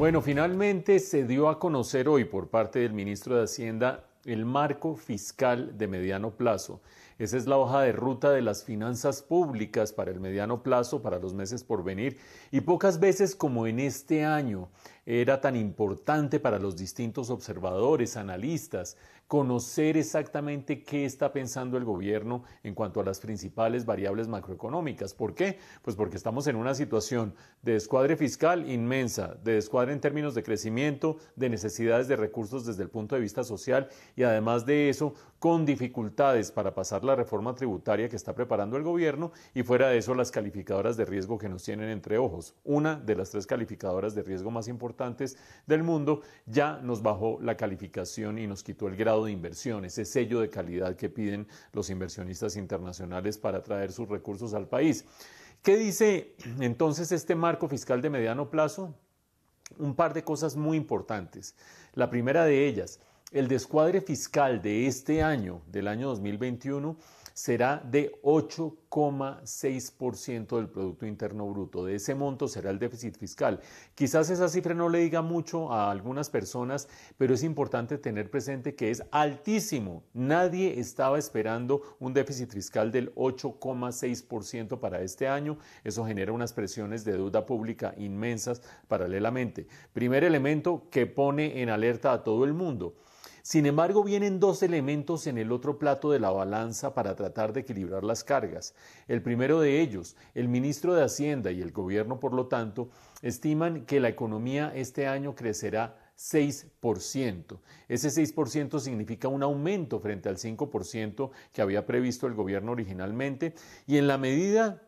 Bueno, finalmente se dio a conocer hoy por parte del ministro de Hacienda el marco fiscal de mediano plazo. Esa es la hoja de ruta de las finanzas públicas para el mediano plazo, para los meses por venir. Y pocas veces como en este año era tan importante para los distintos observadores, analistas, conocer exactamente qué está pensando el gobierno en cuanto a las principales variables macroeconómicas. ¿Por qué? Pues porque estamos en una situación de descuadre fiscal inmensa, de descuadre en términos de crecimiento, de necesidades de recursos desde el punto de vista social y además de eso, con dificultades para pasar la reforma tributaria que está preparando el gobierno y fuera de eso las calificadoras de riesgo que nos tienen entre ojos. Una de las tres calificadoras de riesgo más importantes del mundo ya nos bajó la calificación y nos quitó el grado de inversión, ese sello de calidad que piden los inversionistas internacionales para traer sus recursos al país. ¿Qué dice entonces este marco fiscal de mediano plazo? Un par de cosas muy importantes. La primera de ellas, el descuadre fiscal de este año, del año 2021, será de 8,6% del Producto Interno Bruto. De ese monto será el déficit fiscal. Quizás esa cifra no le diga mucho a algunas personas, pero es importante tener presente que es altísimo. Nadie estaba esperando un déficit fiscal del 8,6% para este año. Eso genera unas presiones de deuda pública inmensas paralelamente. Primer elemento que pone en alerta a todo el mundo. Sin embargo, vienen dos elementos en el otro plato de la balanza para tratar de equilibrar las cargas. El primero de ellos, el ministro de Hacienda y el gobierno, por lo tanto, estiman que la economía este año crecerá 6%. Ese 6% significa un aumento frente al 5% que había previsto el gobierno originalmente y en la medida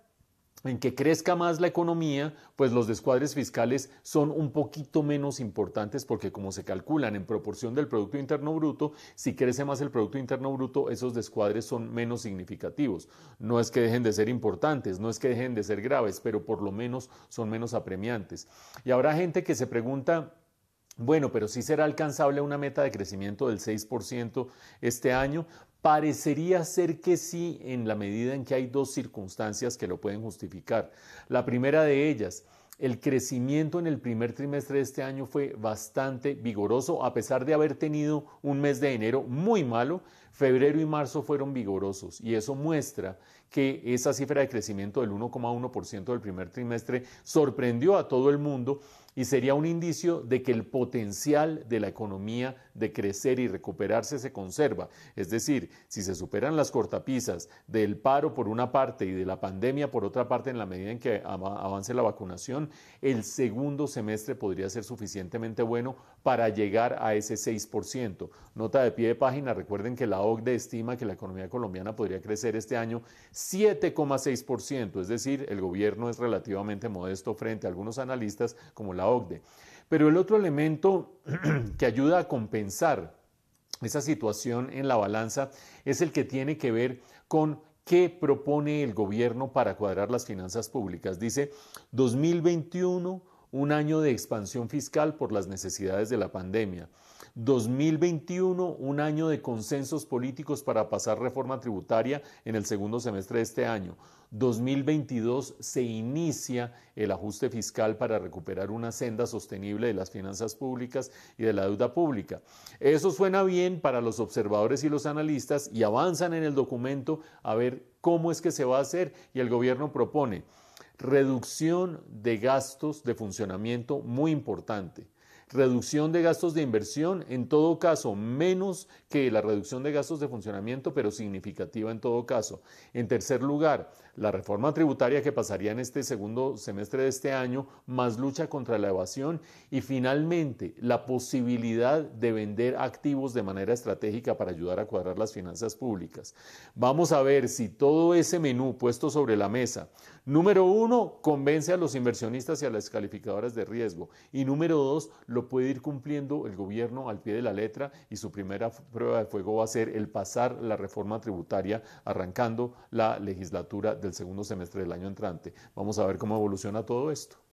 en que crezca más la economía, pues los descuadres fiscales son un poquito menos importantes porque como se calculan en proporción del Producto Interno Bruto, si crece más el Producto Interno Bruto, esos descuadres son menos significativos. No es que dejen de ser importantes, no es que dejen de ser graves, pero por lo menos son menos apremiantes. Y habrá gente que se pregunta, bueno, pero sí será alcanzable una meta de crecimiento del 6% este año. Parecería ser que sí, en la medida en que hay dos circunstancias que lo pueden justificar. La primera de ellas, el crecimiento en el primer trimestre de este año fue bastante vigoroso, a pesar de haber tenido un mes de enero muy malo. Febrero y marzo fueron vigorosos y eso muestra que esa cifra de crecimiento del 1,1% del primer trimestre sorprendió a todo el mundo y sería un indicio de que el potencial de la economía de crecer y recuperarse se conserva. Es decir, si se superan las cortapisas del paro por una parte y de la pandemia por otra parte en la medida en que avance la vacunación, el segundo semestre podría ser suficientemente bueno para llegar a ese 6%. Nota de pie de página, recuerden que la OCDE estima que la economía colombiana podría crecer este año 7,6%, es decir, el gobierno es relativamente modesto frente a algunos analistas como la OCDE. Pero el otro elemento que ayuda a compensar esa situación en la balanza es el que tiene que ver con qué propone el gobierno para cuadrar las finanzas públicas. Dice 2021, un año de expansión fiscal por las necesidades de la pandemia. 2021, un año de consensos políticos para pasar reforma tributaria en el segundo semestre de este año. 2022 se inicia el ajuste fiscal para recuperar una senda sostenible de las finanzas públicas y de la deuda pública. Eso suena bien para los observadores y los analistas y avanzan en el documento a ver cómo es que se va a hacer y el gobierno propone reducción de gastos de funcionamiento muy importante. Reducción de gastos de inversión, en todo caso, menos que la reducción de gastos de funcionamiento, pero significativa en todo caso. En tercer lugar, la reforma tributaria que pasaría en este segundo semestre de este año, más lucha contra la evasión y finalmente la posibilidad de vender activos de manera estratégica para ayudar a cuadrar las finanzas públicas. Vamos a ver si todo ese menú puesto sobre la mesa, número uno, convence a los inversionistas y a las calificadoras de riesgo y número dos, lo puede ir cumpliendo el gobierno al pie de la letra y su primera prueba de fuego va a ser el pasar la reforma tributaria arrancando la legislatura del segundo semestre del año entrante. Vamos a ver cómo evoluciona todo esto.